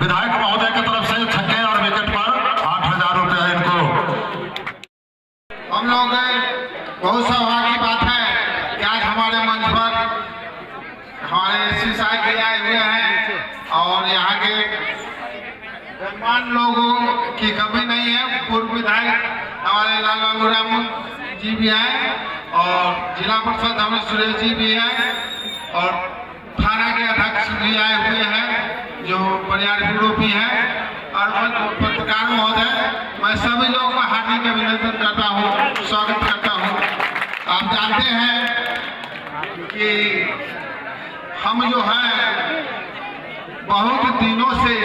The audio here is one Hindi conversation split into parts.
विधायक महोदय की तरफ से छक्के और विकेट पर 8,000 रुपया इनको। हम लोग बहुत सौभाग्य की बात है कि आज हमारे मंच पर हमारे एससी साहब भी आए हुए हैं और यहाँ के गणमान्य लोगों की कमी नहीं है। पूर्व विधायक हमारे लाल बाबू राम जी भी हैं और जिला परिषद हमारे सुरेश जी भी हैं और थाना के अध्यक्ष भी आए हुए हैं जो परिवार भी हैं और पत्रकार महोदय, मैं सभी लोगों का हार्दिक अभिनंदन करता हूँ, स्वागत करता हूँ। आप जानते हैं कि हम जो है बहुत दिनोदिनों से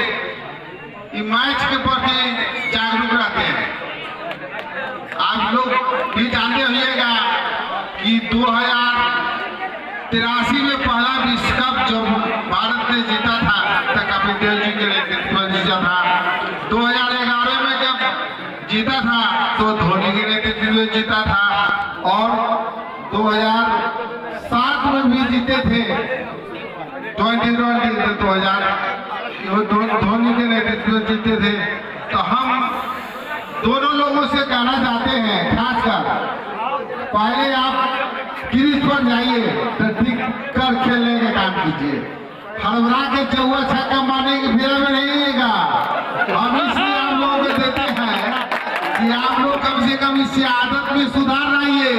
मैच के प्रति जागरूक रहते हैं। आप लोग भी जानते होइएगा कि 2083 में पहला विश्व कप जब भारत ने जीता था तो कपिल देव जी के नेतृत्व में जीता था। 2011 में जब जीता था तो धोनी के नेतृत्व में जीता था और 2007 में भी जीते थे 2020 धोनी के नेतृत्व में जीते थे। तो हम दोनों लोगों से कहना चाहते हैं, खासकर पहले आप क्रीज पर जाइए तो टिक कर खेलने का काम कीजिए। हड़बड़ा के चौवा छक्का मारने की फेरा में नहीं आएगा। हम इसलिए आप लोगों को देते हैं कि आप लोग कम से कम इससे आदत में सुधार लाइए।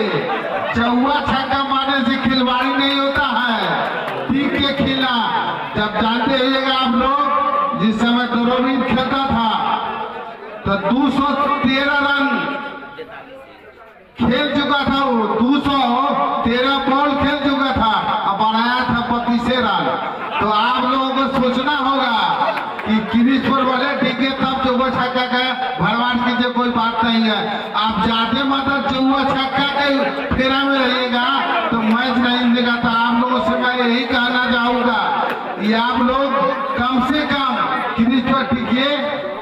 चौवा छक्का मारने से खिलवाड़ी नहीं होता है, टिक के खेला। जब जानते रहिएगा आप लोग, जिस समय द्रविड़ खेलता था तो 213 रन खेल चुका था, वो 213 बॉल खेल चुका था और बनाया था 32 रन। तो आप लोगों को सोचना होगा कि क्रीज पर बोले टिके तब चौवा छक्का का भरवाट कीजिए, कोई बात नहीं है। आप जाते मतलब चौवा छक्का के फेरा में रहिएगा तो मैच नहीं मिलेगा। तो आप लोगों से मैं यही कहना चाहूंगा कि आप लोग कम से कम क्रीज पर टिकिए।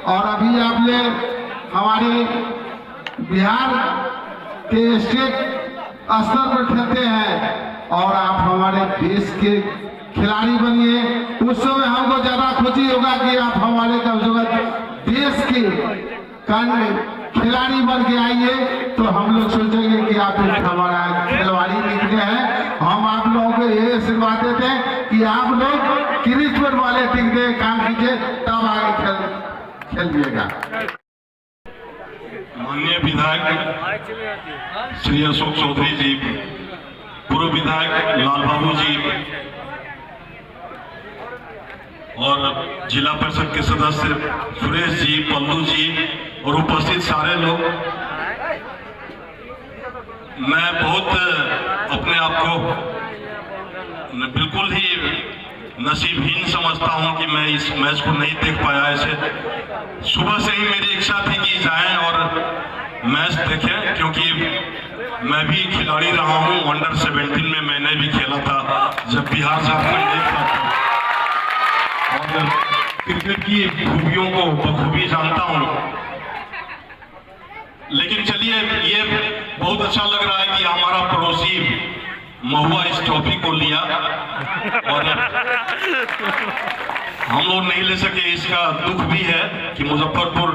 और अभी आपने हमारे बिहार के स्टेट स्तर पर खेलते हैं और आप हमारे देश के खिलाड़ी बनिए। उस समय हमको ज्यादा खुशी होगा कि आप हमारे देश के खिलाड़ी बन के आइए तो हम लोग सोचेंगे कि आप हमारा खिलवाड़ी निकले हैं। हम आप लोगों को ये आशीर्वाद देते हैं कि आप लोग क्रीज पर वाले टिक दे काम कीजिए, तब आगे खेलिएगा। माननीय विधायक श्री अशोक चौधरी जी, पूर्व विधायक लाल बाबू जी और जिला परिषद के सदस्य सुरेश जी, पल्लू जी और उपस्थित सारे लोग, मैं बहुत अपने आप को बिल्कुल ही नसीबहीन समझता हूं कि मैं इस मैच को नहीं देख पाया। ऐसे सुबह से ही मेरी इच्छा थी कि जाएं और मैच देखें, क्योंकि मैं भी खिलाड़ी रहा हूं। अंडर 17 में मैंने भी खेला था जब बिहार झारखंड एक था और क्रिकेट की खूबियों को बखूबी जानता हूं। लेकिन चलिए, ये बहुत अच्छा लग रहा है कि हमारा पड़ोसी महुआ इस ट्रॉफी को लिया और हम लोग नहीं ले सके। इसका दुख भी है कि मुजफ्फरपुर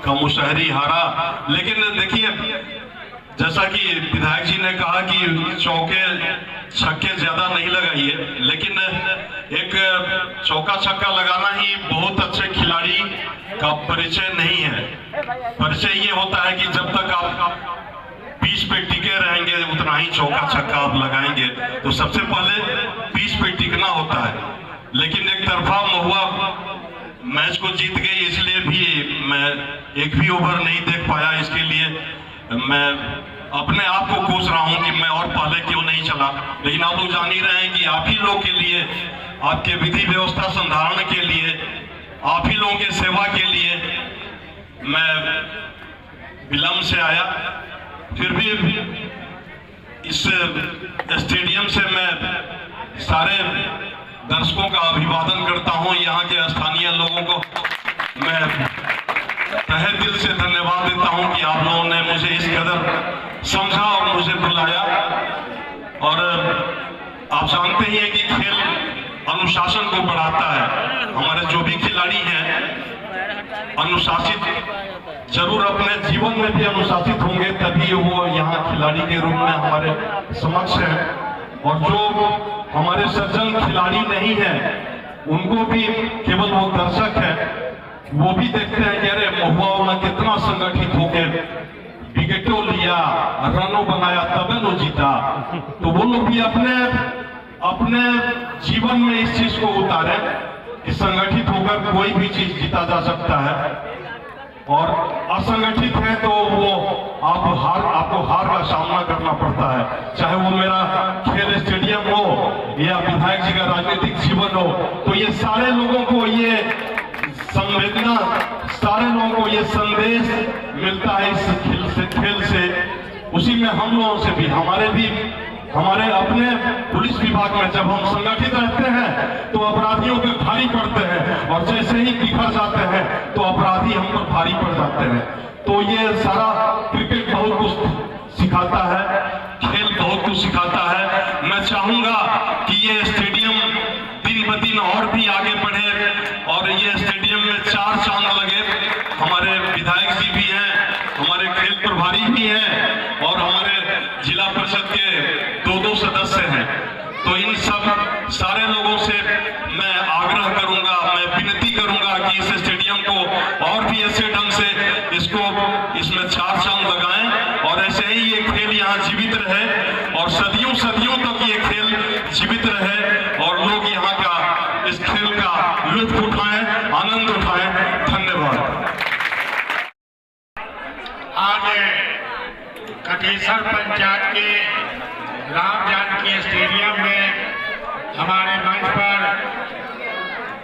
का मुशहरी हारा। लेकिन देखिए, जैसा कि विधायक जी ने कहा कि चौके छक्के ज्यादा नहीं लगाइए, लेकिन एक चौका छक्का लगाना ही बहुत अच्छे खिलाड़ी का परिचय नहीं है। परिचय ये होता है कि जब तक आप पिच पे टिके रहेंगे उतना ही चौका छक्का आप लगाएंगे। तो सबसे पहले पिच पे टिकना होता है। लेकिन एक तरफा महुआ मैच को जीत गई, इसलिए भी मैं एक भी ओवर नहीं देख पाया। इसके लिए मैं अपने आप को कोस रहा हूं कि मैं और पहले क्यों नहीं चला। लेकिन आप लोग जान ही रहे हैं कि आप ही लोग के लिए, आपके विधि व्यवस्था संधारण के लिए, आप ही लोगों के सेवा के लिए मैं विलंब से आया। फिर भी इस स्टेडियम से मैं सारे दर्शकों का अभिवादन करता हूं। यहाँ के स्थानीय लोगों को मैं तहे दिल से धन्यवाद देता हूं कि आप लोगों ने मुझे इस कदर समझा और मुझे बुलाया। और आप जानते ही हैं कि खेल अनुशासन को बढ़ाता है। हमारे जो भी खिलाड़ी हैं अनुशासित, जरूर अपने जीवन में भी अनुशासित होंगे, तभी वो यहाँ खिलाड़ी के रूप में हमारे समक्ष हैं। और जो हमारे सज्जन खिलाड़ी नहीं है उनको भी केवल वो दर्शक है, वो भी देखते हैं कि अरे महुआ में कितना संगठित होकर विकेटों लिया, रनों बनाया, तब वो जीता। तो वो लोग भी अपने जीवन में इस चीज को उतारे कि संगठित होकर कोई भी चीज जीता जा सकता है, और असंगठित है तो वो आपको हार का सामना करना पड़ता है। चाहे वो मेरा खेल स्टेडियम हो या विधायक जी का राजनीतिक जीवन हो, तो ये सारे लोगों को ये संवेदना, सारे लोगों को ये संदेश मिलता है इस खेल से। उसी में हम लोगों से भी, हमारे अपने पुलिस विभाग में जब हम संगठित रहते हैं तो अपराधियों पे भारी पड़ते हैं, और जैसे ही बिखर जाते हैं तो अपराधी हम पर भारी पड़ जाते हैं। तो ये सारा क्रिकेट बहुत कुछ सिखाता है, खेल बहुत कुछ सिखाता है। मैं चाहूंगा कि ये स्टेडियम दिन ब दिन और भी आगे बढ़े, और ये स्टेडियम में 4 चांद लगे। हमारे विधायक जी भी हैं, हमारे खेल प्रभारी भी हैं, और हमारे जिला परिषद के 2 सदस्य हैं। तो इन सब सारे लोगों से मैं आग्रह करूंगा, मैं विनती करूंगा कि इस स्टेडियम को और भी ऐसे ढंग से इसमें 4 चांद लगाएं, और ऐसे ही ये खेल यहाँ जीवित रहे और सदियों सदियों तक ये खेल जीवित रहे, और लोग यहाँ का इस खेल का लुत्फ उठाएं, आनंद उठाएं। धन्यवाद। आज कटेसर पंचायत के राम जानकी स्टेडियम में हमारे मंच पर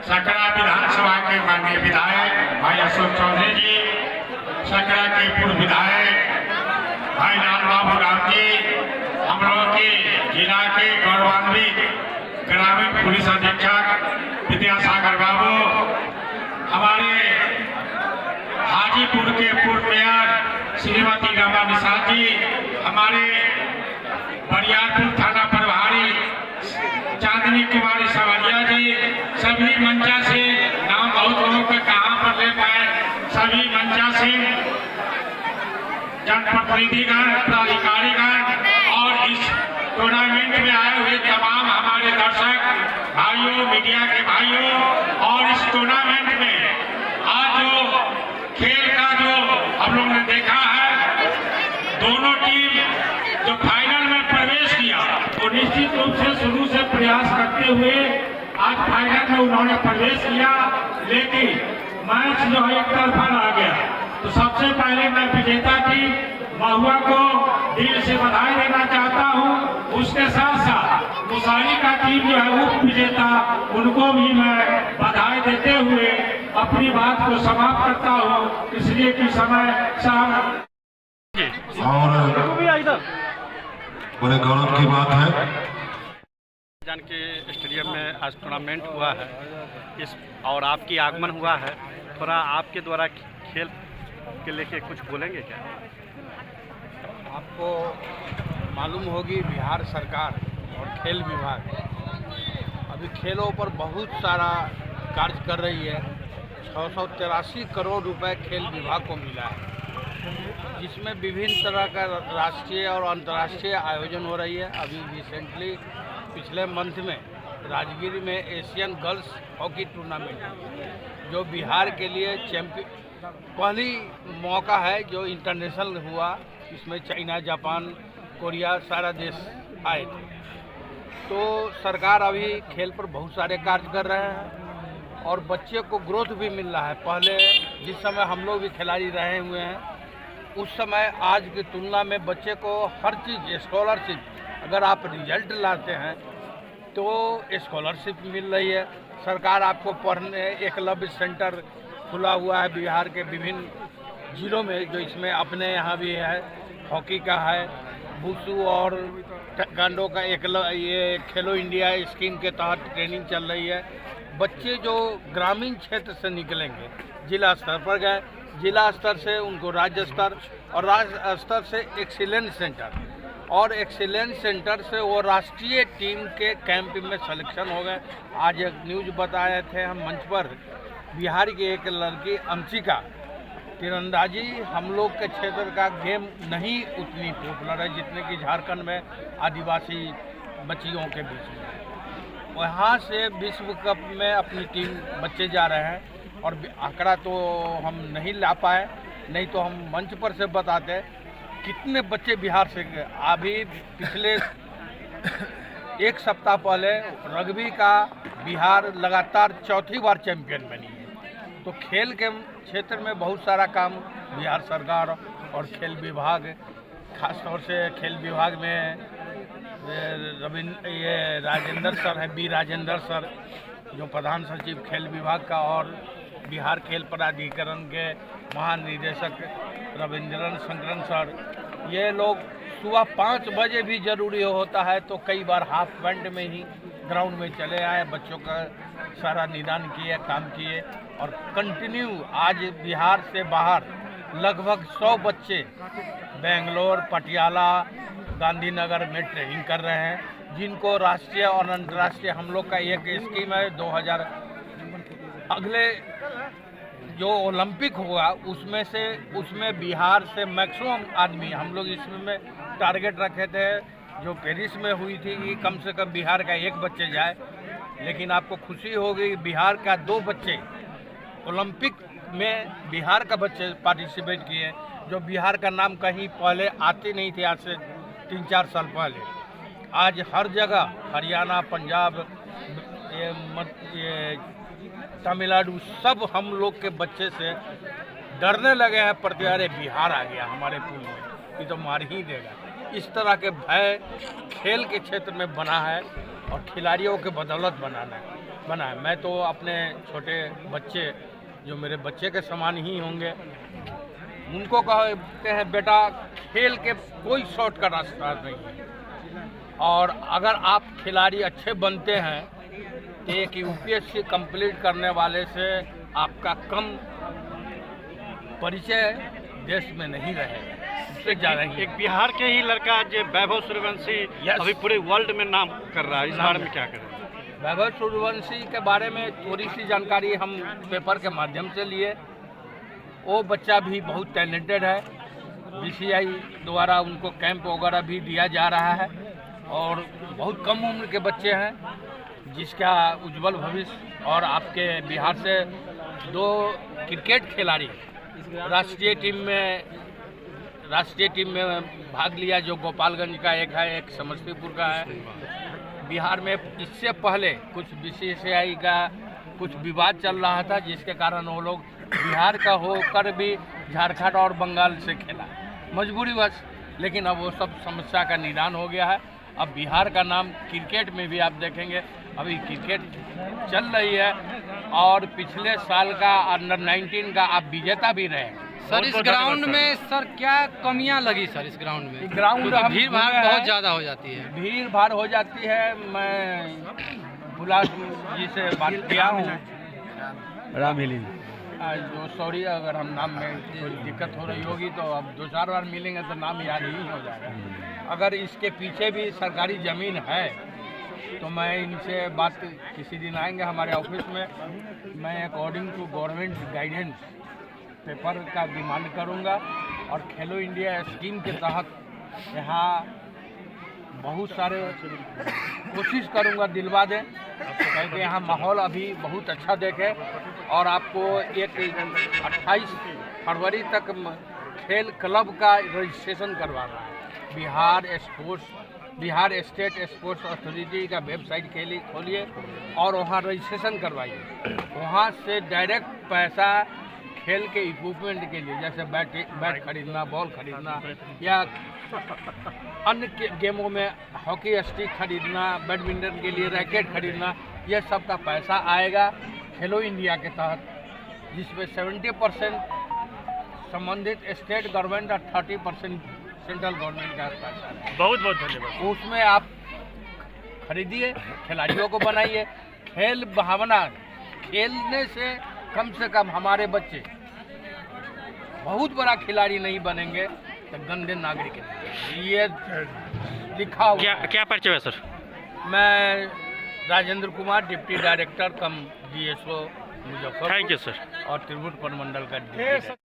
सकरा विधानसभा के माननीय विधायक भाई अशोक चौधरी जी, सकरा के पूर्व विधायक भाई लाल बाबू राम जी, हम लोगों के जिला के गौरवान्वित ग्रामीण पुलिस अधीक्षक विद्यासागर बाबू, हमारे हाजीपुर के पूर्व मेयर श्रीमती रमा निषाद जी, हमारे बरियारपुर थाना प्रभारी चांदनी कुमारी सवारिया जी, सभी मंचा से, नाम बहुत लोगों का कहाँ पर ले पाए, सभी मंचा से जनप्रतिनिधिगण, पदाधिकारीगण और इस टूर्नामेंट में आए हुए तमाम हमारे दर्शक भाइयों, मीडिया के भाइयों, और इस टूर्नामेंट में आज जो खेल का जो हम लोग ने देखा है, दोनों टीम जो फाइनल में प्रवेश किया वो निश्चित रूप से शुरू से प्रयास करते हुए आज फाइनल में उन्होंने प्रवेश किया, लेकिन मैच जो है एक तरफा रह गया। तो सबसे पहले मैं विजेता टीम महुआ को दिल से बधाई देना चाहता हूं। उसके साथ साथ मुसारी का टीम जो है उप विजेता, उनको भी मैं बधाई देते हुए अपनी बात को समाप्त करता हूं, इसलिए कि समय शाम और बड़े गौरव की बात है। जानकी स्टेडियम में आज टूर्नामेंट हुआ है और आपकी आगमन हुआ है, थोड़ा आपके द्वारा खेल के लेके कुछ बोलेंगे क्या? आपको मालूम होगी बिहार सरकार और खेल विभाग अभी खेलों पर बहुत सारा कार्य कर रही है। 683 करोड़ रुपए खेल विभाग को मिला है, जिसमें विभिन्न तरह का राष्ट्रीय और अंतर्राष्ट्रीय आयोजन हो रही है। अभी रिसेंटली पिछले मंथ में राजगीर में एशियन गर्ल्स हॉकी टूर्नामेंट जो बिहार के लिए पहली मौका है जो इंटरनेशनल हुआ, इसमें चाइना, जापान, कोरिया सारा देश आए थे। तो सरकार अभी खेल पर बहुत सारे कार्य कर रहे हैं और बच्चे को ग्रोथ भी मिल रहा है। पहले जिस समय हम लोग भी खिलाड़ी रहे हुए हैं, उस समय आज की तुलना में बच्चे को हर चीज़ स्कॉलरशिप, अगर आप रिजल्ट लाते हैं तो स्कॉलरशिप मिल रही है। सरकार आपको पढ़ने एकलव्य सेंटर खुला हुआ है बिहार के विभिन्न जिलों में, जो इसमें अपने यहाँ भी है, हॉकी का है, वुशु और ताइक्वांडो का ये खेलो इंडिया स्कीम के तहत ट्रेनिंग चल रही है। बच्चे जो ग्रामीण क्षेत्र से निकलेंगे, जिला स्तर पर गए, जिला स्तर से उनको राज्य स्तर और राज्य स्तर से एक्सीलेंस सेंटर और एक्सीलेंस सेंटर से वो राष्ट्रीय टीम के कैंप में सिलेक्शन हो गए। आज एक न्यूज़ बताए थे हम मंच पर, बिहार की एक लड़की अंशिका, तीरंदाजी हम लोग के क्षेत्र का गेम नहीं उतनी पॉपुलर है जितने कि झारखंड में आदिवासी बच्चियों के बीच में। वहाँ से विश्व कप में अपनी टीम बच्चे जा रहे हैं और आंकड़ा तो हम नहीं ला पाए, नहीं तो हम मंच पर से बताते कितने बच्चे बिहार से गए। अभी पिछले एक सप्ताह पहले रग्बी का बिहार लगातार चौथी बार चैंपियन बनी है। तो खेल के क्षेत्र में बहुत सारा काम बिहार सरकार और खेल विभाग, खास तौर से खेल विभाग में राजेंद्र सर है, बी राजेंद्र सर जो प्रधान सचिव खेल विभाग का, और बिहार खेल प्राधिकरण के महानिदेशक रविंद्रन शंकरन सर, ये लोग सुबह 5 बजे भी जरूरी होता है तो कई बार हाफ पैंट में ही ग्राउंड में चले आए, बच्चों का सारा निदान किए, काम किए। और कंटिन्यू आज बिहार से बाहर लगभग 100 बच्चे बेंगलोर, पटियाला, गांधीनगर में ट्रेनिंग कर रहे हैं, जिनको राष्ट्रीय और अंतर्राष्ट्रीय हम लोग का एक स्कीम है 2000 अगले जो ओलंपिक होगा उसमें बिहार से मैक्सिमम आदमी, हम लोग इसमें टारगेट रखे थे जो पेरिस में हुई थी कि कम से कम बिहार का 1 बच्चे जाए, लेकिन आपको खुशी होगी बिहार का 2 बच्चे ओलंपिक में बिहार का बच्चे पार्टिसिपेट किए, जो बिहार का नाम कहीं पहले आते नहीं थे आज से 3-4 साल पहले। आज हर जगह हरियाणा, पंजाब, ये तमिलनाडु, सब हम लोग के बच्चे से डरने लगे हैं, प्रति अरे बिहार आ गया हमारे पूल में, ये तो मार ही देगा। इस तरह के भय खेल के क्षेत्र में बना है और खिलाड़ियों के बदौलत बना है। मैं तो अपने छोटे बच्चे जो मेरे बच्चे के समान ही होंगे, उनको कहते हैं बेटा खेल के कोई शॉर्टकट रास्ता नहीं है, और अगर आप खिलाड़ी अच्छे बनते हैं तो एक यूपीएससी कंप्लीट करने वाले से आपका कम परिचय देश में नहीं रहेगा, उससे ज़्यादा ही। एक बिहार के ही लड़का जो वैभव सूर्यवंशी अभी पूरे वर्ल्ड में नाम कर रहा है, इस बारे में क्या करें? वैभव सूर्यवंशी के बारे में थोड़ी सी जानकारी हम पेपर के माध्यम से लिए। वो बच्चा भी बहुत टैलेंटेड है, बीसीआई द्वारा उनको कैंप वगैरह भी दिया जा रहा है, और बहुत कम उम्र के बच्चे हैं जिसका उज्जवल भविष्य। और आपके बिहार से 2 क्रिकेट खिलाड़ी राष्ट्रीय टीम में भाग लिया, जो गोपालगंज का एक है, एक समस्तीपुर का है। बिहार में इससे पहले कुछ बीसीसीआई का कुछ विवाद चल रहा था, जिसके कारण वो लोग बिहार का होकर भी झारखंड और बंगाल से खेला मजबूरीवश, लेकिन अब वो सब समस्या का निदान हो गया है। अब बिहार का नाम क्रिकेट में भी आप देखेंगे, अभी क्रिकेट चल रही है, और पिछले साल का अंडर 19 का आप विजेता भी रहे। सर इस ग्राउंड में सर क्या कमियां लगी सर इस ग्राउंड में? ग्राउंड भीड़ भाड़ बहुत ज़्यादा हो जाती है। भीड़ भाड़ हो जाती है। मैं बुला जी से बात किया हूँ, जो सॉरी अगर हम नाम में कोई दिक्कत हो रही होगी तो अब 2-4 बार मिलेंगे तो नाम याद ही हो जाएगा। अगर इसके पीछे भी सरकारी ज़मीन है तो मैं इनसे बात, किसी दिन आएंगे हमारे ऑफिस में, मैं according to government guidance paper का डिमांड करूंगा, और खेलो इंडिया स्कीम के तहत यहाँ बहुत सारे कोशिश करूंगा दिलवा दें, क्योंकि यहाँ माहौल अभी बहुत अच्छा देखे। और आपको एक 28 फरवरी तक खेल क्लब का रजिस्ट्रेशन करवाना है। बिहार स्टेट स्पोर्ट्स अथॉरिटी का वेबसाइट खोलिए और वहाँ रजिस्ट्रेशन करवाइए। वहाँ से डायरेक्ट पैसा खेल के इक्विपमेंट के लिए, जैसे बैट खरीदना, बॉल खरीदना, या अन्य गेमों में हॉकी स्टिक खरीदना, बैडमिंटन के लिए रैकेट खरीदना, यह सब का पैसा आएगा खेलो इंडिया के तहत, जिसमें 70% संबंधित स्टेट गवर्नमेंट और 30% सेंट्रल गवर्नमेंट का पैसा है। बहुत बहुत धन्यवाद। उसमें आप खरीदिए, खिलाड़ियों को बनाइए। खेल भावना, खेलने से कम हमारे बच्चे बहुत बड़ा खिलाड़ी नहीं बनेंगे, तो गंदे नागरिक हैं। ये लिखा हुआ क्या है। क्या परिचय है सर? मैं Rajendra Kumar, deputy director come GSO Muzaffarpur thank you sir. और त्रिभुवन प्रमंडल का डिप्टी डायरेक्टर।